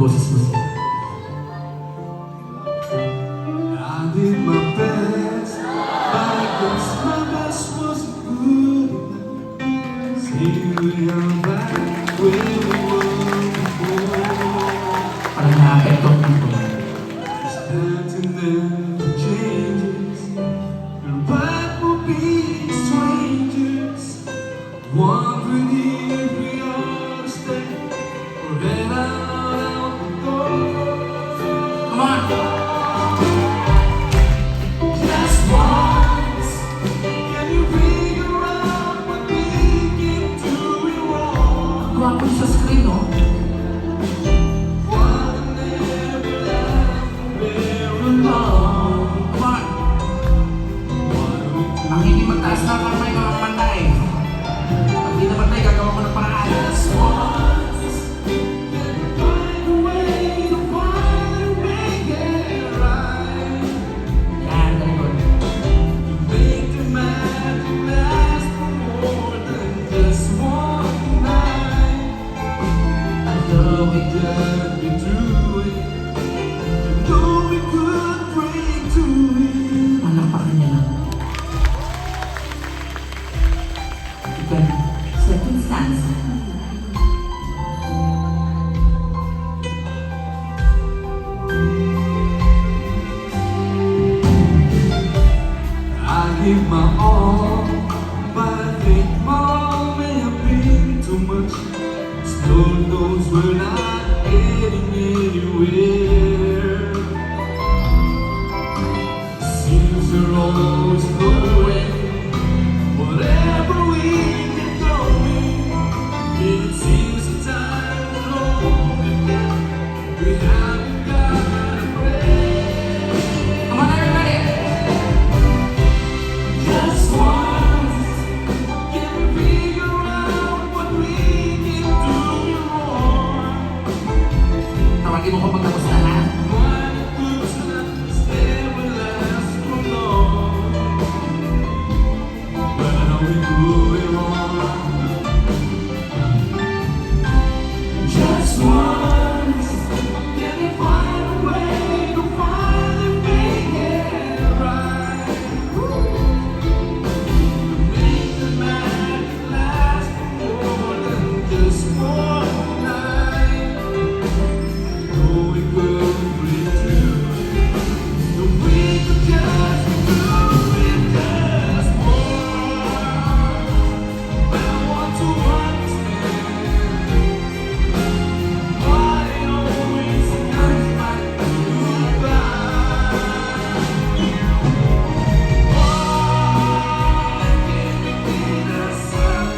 boses mo siya. I did my best, but I guess my best wasn't good enough. See, we are back where we were before. Parang nakaka-epok dito. It's time to never changes, and back will be strangers. Wondering if we ought to stay or head out the door. Come on! Just once, can you figure out what we keep doing wrong? Gwapo sa screen, no? What an everlasting very long. Come on! What do we do? Ang hindi magtaas na kamay mga pantay. Pag di na pantay, gagawa ko ng paraan. Just once, can you find a way to finally make it right? Yan, very good. To make the magic last for more than just one night. Although we Just be through it, and though we could bring to it. Panampakan niya lang. Second, second stanza. I give my all, but I think my all may have been too much. 'Cause Lord knows we're not getting anywhere. Seems we're always going, whatever we get going. It seems the time is long again. We haven't got a break. Come on, everybody! Just once, can we figure out what we keep doing wrong? Tawagin mo ko pagtapos na, ha? Why the good times never last for long? When are we doing wrong? Just once, can we find a way to finally make it right? Make the magic last for more than just one night. Though we could break through it, though we could just do it just once. But I want to understand why it always comes back to goodbye. Why can't we get us up?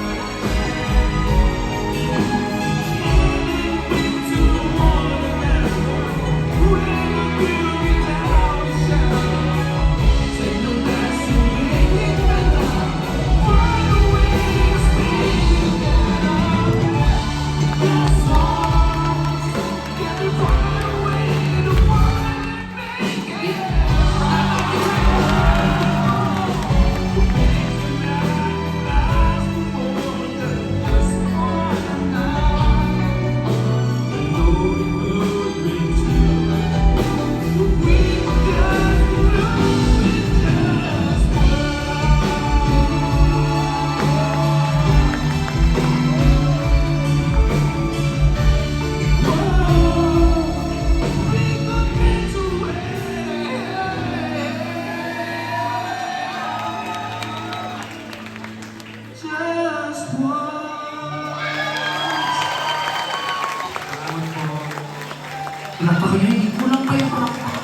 Just once. Palakpakan niyo, hindi kulang kayo palakpakan.